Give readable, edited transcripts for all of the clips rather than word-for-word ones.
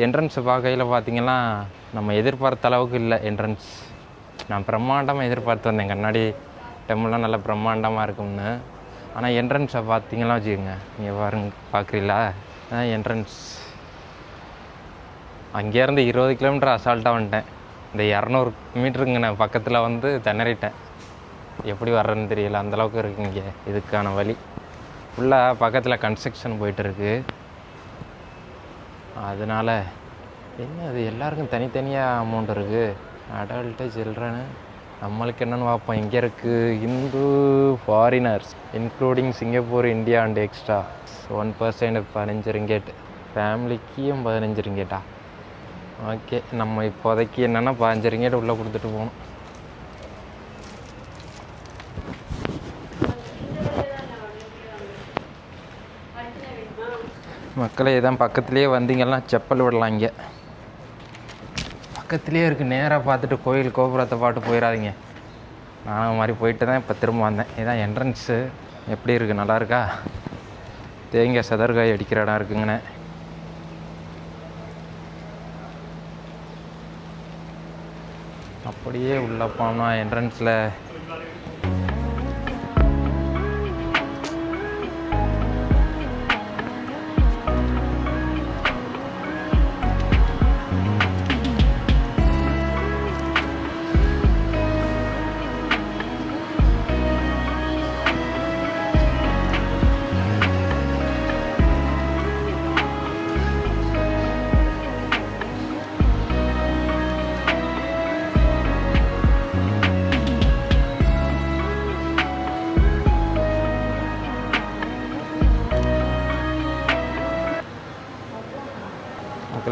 என்ட்ரன்ஸை பார்க்கையில் பார்த்திங்கன்னா நம்ம எதிர்பார்த்த அளவுக்கு இல்லை என்ட்ரன்ஸ். நான் பிரம்மாண்டமாக எதிர்பார்த்து வந்தேன், கண்ணாடி டெம்பிள்லாம் நல்லா பிரம்மாண்டமாக இருக்கும்னு. ஆனால் என்ட்ரன்ஸை பார்த்திங்கன்னா வச்சுக்கோங்க, இங்கே பாருங்க, பார்க்குறீங்களா என்ட்ரன்ஸ். அங்கேருந்து 20 கிலோமீட்டர் அசால்ட்டாக வந்துட்டேன். இந்த 200 மீட்டருங்க நான் பக்கத்தில் வந்து திணறிட்டேன். எப்படி வர்றேன்னு தெரியல, அந்தளவுக்கு இருக்குது இங்கே இதுக்கான வழி. ஃபுல்லாக பக்கத்தில் கன்ஸ்ட்ரக்ஷன் போயிட்டுருக்கு. அதனால் என்ன அது எல்லாருக்கும் தனித்தனியாக அமௌண்ட் இருக்குது. அடல்ட்டு சில்ட்ரனு நம்மளுக்கு என்னென்னு பார்ப்போம். இங்கே இருக்குது இந்து foreigners including Singapore, India and extra 1% 15 ringgit. ஃபேமிலிக்கும் 15 ரிங்கேட்டா? ஓகே, நம்ம இப்போதைக்கு என்னென்னா 15 ரிங்கேட் உள்ளே கொடுத்துட்டு போகணும். மக்களே இதான் பக்கத்துலேயே வந்தீங்கன்னா செப்பல் விடலாம். இங்கே பக்கத்துலேயே இருக்குது. நேராக பார்த்துட்டு கோயில் கோபுரத்தை பாட்டு போயிடாதீங்க. நானும் மாதிரி போயிட்டு தான் இப்போ திரும்ப வந்தேன். இதுதான் என்ட்ரன்ஸு. எப்படி இருக்குது, நல்லா இருக்கா? தேங்காய் சதர்காய் அடிக்கிற இடம் இருக்குங்கண்ணே. அப்படியே உள்ளே போனோம். என்ட்ரன்ஸில்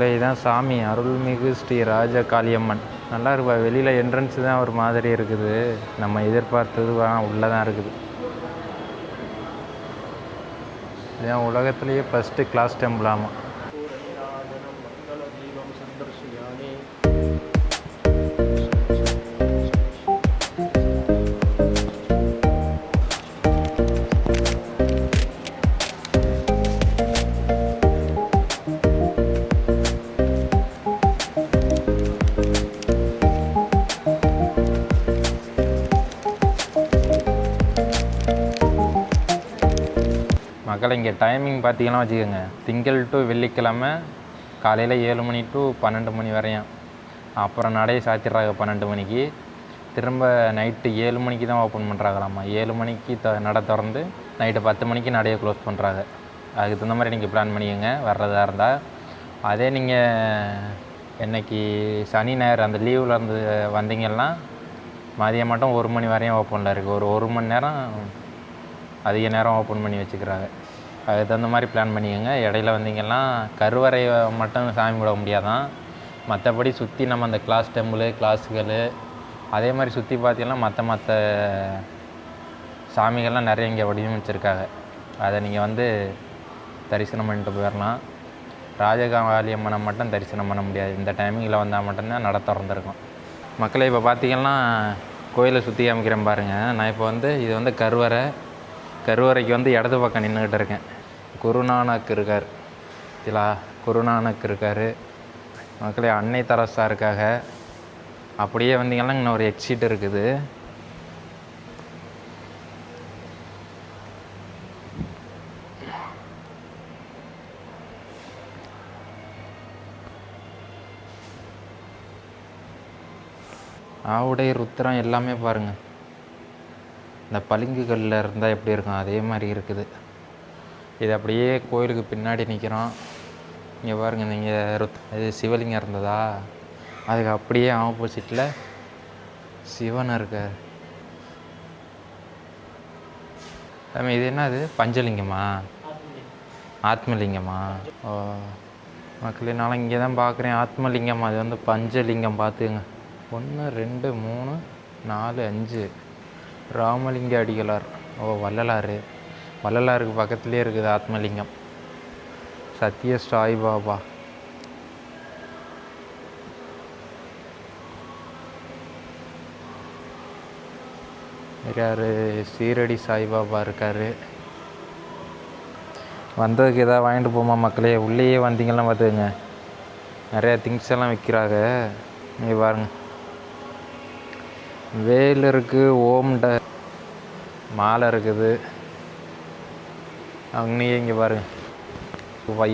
இதுதான் சாமி, அருள்மிகு ஸ்ரீ ராஜ காளியம்மன். நல்லா இருப்பா. வெளியில் என்ட்ரன்ஸு தான் ஒரு மாதிரி இருக்குது. நம்ம எதிர்பார்த்தது உள்ளே தான் இருக்குது. இதுதான் உலகத்துலேயே ஃபஸ்ட்டு கிளாஸ் டெம்பிள். ஆமாம். மக்களை இங்கே டைமிங் பார்த்தீங்கன்னா வச்சுக்கோங்க, திங்கள் டு வெள்ளிக்கிழமை காலையில் 7 மணி டு 12 மணி வரையும். அப்புறம் நடையை சாத்திடுறாங்க 12 மணிக்கு. திரும்ப நைட்டு 7 மணிக்கு தான் ஓப்பன் பண்ணுறாங்களாம்மா. 7 மணிக்கு நடை திறந்து நைட்டு 10 மணிக்கு நடையை க்ளோஸ் பண்ணுறாங்க. அதுக்கு தகுந்த மாதிரி நீங்கள் பிளான் பண்ணிக்கோங்க வர்றதா இருந்தால். அதே நீங்கள் என்னைக்கு சனி ஞாயிறு அந்த லீவில் இருந்து வந்தீங்கன்னா மதியம் மட்டும் 1 மணி வரையும் ஓப்பனில் இருக்குது. ஒரு 1 மணி நேரம் அதிக நேரம் ஓப்பன் பண்ணி வச்சுக்கிறாங்க. அதுக்கு தகுந்த மாதிரி பிளான் பண்ணிக்கோங்க. இடையில வந்தீங்கன்னா கருவறை மட்டும் சாமி விட முடியாதான். மற்றபடி சுற்றி நம்ம அந்த கிளாஸ் டெம்பிள், கிளாஸுகள், அதே மாதிரி சுற்றி பார்த்தீங்கன்னா மற்ற சாமிகள்லாம் நிறைய இங்கே வடிவமைச்சிருக்காங்க. அதை நீங்கள் வந்து தரிசனம் பண்ணிட்டு போயிடலாம். ராஜகாளியம்மனை மட்டும் தரிசனம் பண்ண முடியாது. இந்த டைமிங்கில் வந்தால் மட்டும்தான் நட திறந்துருக்கும். மக்களை இப்போ பார்த்தீங்கன்னா கோயிலை சுற்றி காமிக்கிறேன் பாருங்கள். நான் இப்போ வந்து இது வந்து கருவறைக்கு வந்து இடது பக்கம் நின்றுக்கிட்டு இருக்கேன். குருநானக் இருக்கார். இதில் குருநானக் இருக்கார். மக்களே அன்னை தெரசா இருக்காங்க. அப்படியே வந்தீங்கன்னா இன்னும் ஒரு எக்ஸிட் இருக்குது. ஆவுடை ருத்ரம் எல்லாமே பாருங்கள். இந்த பளிங்குகளில் இருந்தால் எப்படி இருக்கும் அதே மாதிரி இருக்குது. இது அப்படியே கோயிலுக்கு பின்னாடி நிற்கிறோம். இங்கே பாருங்கள், நீங்கள் இது சிவலிங்கம் இருந்ததா, அதுக்கு அப்படியே ஆப்போசிட்டில் சிவன் இருக்கார். இது என்னது, பஞ்சலிங்கமா ஆத்மலிங்கமா? ஓ மக்களே, நான் இங்கே தான் பார்க்குறேன் ஆத்மலிங்கம். அது வந்து பஞ்சலிங்கம். பார்த்துங்க, 1 2 3 4 5 ராமலிங்க அடிகளார். ஓ வள்ளலாருக்கு பக்கத்துலேயே இருக்குது ஆத்மலிங்கம். சத்ய சாய்பாபா. யார், சீரடி சாய்பாபா இருக்கார். வந்ததுக்கு எதாவது வாங்கிட்டு போமா மக்களே. உள்ளேயே வந்தீங்கன்னா பார்த்துங்க, நிறையா திங்ஸ் எல்லாம் விற்கிறாங்க. இங்கே பாருங்க, வேல் இருக்குது, ஓம்ட மாலை இருக்குது. அங்கேயே இங்கே பாருங்க,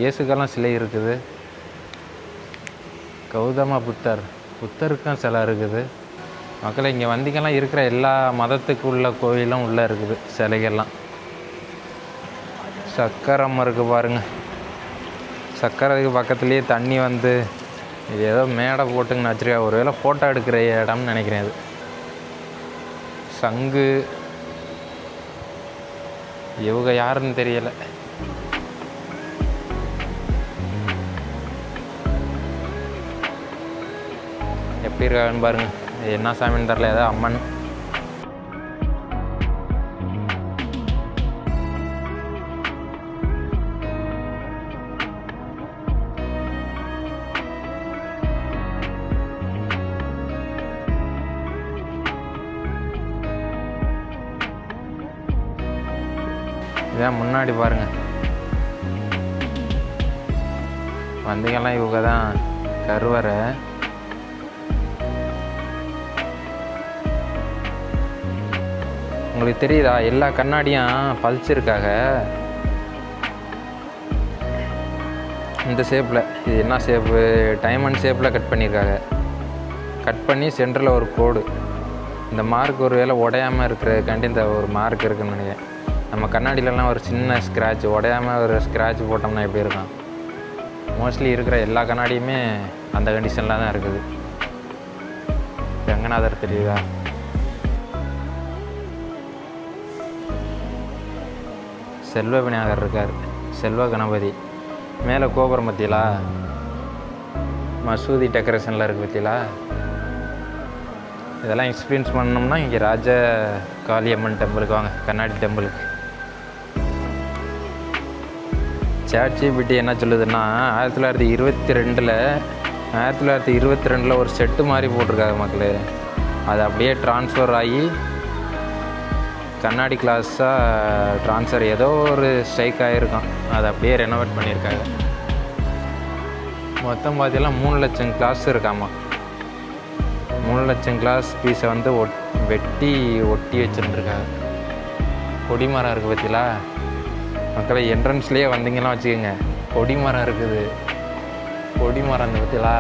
இயேசுக்கெல்லாம் சிலை இருக்குது. கௌதம புத்தருக்கும் சிலை இருக்குது. மக்களை இங்கே வந்தீங்கெல்லாம் இருக்கிற எல்லா மதத்துக்கு உள்ள கோயிலும் உள்ளே இருக்குது சிலைகள்லாம். சக்கரம் இருக்குது பாருங்கள். சக்கரைக்கு பக்கத்துலேயே தண்ணி வந்து இது ஏதோ மேடை போட்டுங்கன்னு வச்சுருக்கா. ஒரு வேளை ஃபோட்டோ எடுக்கிற இடம்னு நினைக்கிறேன். இது சங்கு, இவங்க யாருன்னு தெரியலை. எப்படி இருக்காங்கன்னு பாருங்கள். என்ன சாமின்னு தெரில, ஏதோ அம்மன். இதான் முன்னாடி பாருங்கள், வந்தீங்கெல்லாம் இவங்க தான் கருவறை. உங்களுக்கு தெரியுதா, எல்லா கண்ணாடியும் பதிச்சிருக்காங்க இந்த ஷேப்பில். இது என்ன ஷேப்பு? டைமண்ட் ஷேப்பில் கட் பண்ணியிருக்காங்க. கட் பண்ணி சென்டரில் ஒரு கோடு. இந்த மார்க் ஒரு வேளை உடையாமல் இருக்கிறதுக்காண்டி இந்த ஒரு மார்க் இருக்குதுன்னு நினைக்கிறேன். நம்ம கண்ணாடியிலலாம் ஒரு சின்ன ஸ்க்ராட்ச், உடையாமல் ஒரு ஸ்க்ராட்ச் போட்டோம்னா எப்படி இருக்கும்? மோஸ்ட்லி இருக்கிற எல்லா கண்ணாடியுமே அந்த கண்டிஷனில் தான் இருக்குது. ரங்கநாதர் தெரியுதா? செல்வ விநாயகர் இருக்கார், செல்வ கணபதி. மேலே கோபுரம் பற்றிலா, மசூதி டெக்கரேஷனில் இருக்குது பற்றிலா. இதெல்லாம் எக்ஸ்பீரியன்ஸ் பண்ணோம்னா இங்கே ராஜ காளியம்மன் டெம்பிளுக்கு வாங்க, கண்ணாடி டெம்பிளுக்கு. ChatGPT என்ன சொல்லுதுன்னா, 1922 ஒரு செட்டு மாதிரி போட்டிருக்காங்க மக்களே. அது அப்படியே ட்ரான்ஸ்ஃபர் ஆகி கண்ணாடி கிளாஸாக ட்ரான்ஸ்ஃபர் ஏதோ ஒரு ஸ்ட்ரைக் ஆகிருக்கும். அதை அப்படியே ரெனோவேட் பண்ணியிருக்காங்க. மொத்தம் பார்த்தீங்கன்னா 3 லட்சம் கிளாஸ் இருக்காமா. 3 லட்சம் கிளாஸ் பீஸை வந்து வெட்டி ஒட்டி வச்சுருந்துருக்காங்க. கொடிமரம் இருக்குது பார்த்தீங்களா மக்களை? என்ட்ரன்ஸ்லேயே வந்தீங்கன்னா வச்சுக்கோங்க, கொடிமரம் இருக்குது. கொடிமரம் அந்த பார்த்தீங்களா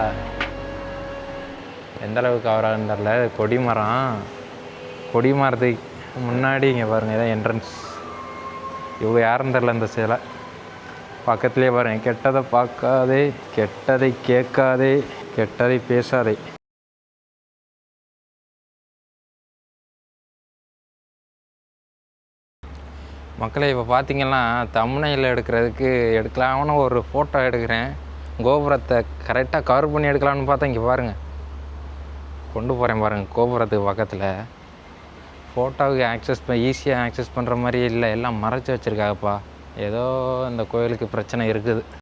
எந்த அளவுக்கு கவர் ஆகுன்னு தெரில. கொடிமரத்துக்கு முன்னாடி இங்கே பாருங்கள், இதான் என்ட்ரன்ஸ். இவங்க யாருன்னு தெரில இந்த சிலை. பக்கத்துலேயே பாருங்கள், கெட்டதை பார்க்காதே, கெட்டதை கேட்காதே, கெட்டதை பேசாதே. மக்களை இப்போ பார்த்தீங்கன்னா தம்ப்நெயில் எடுக்கலாம்னு ஒரு ஃபோட்டோ எடுக்கிறேன். கோபுரத்தை கரெக்டாக கவர் பண்ணி எடுக்கலாம்னு பார்த்தா இங்கே பாருங்கள், கொண்டு போகிறேன் பாருங்கள். கோபுரத்துக்கு பக்கத்தில் ஃபோட்டோவுக்கு ஈஸியாக ஆக்சஸ் பண்ணுற மாதிரி இல்லை, எல்லாம் மறைச்சி வச்சுருக்காங்கப்பா. ஏதோ இந்த கோயிலுக்கு பிரச்சனை இருக்குது.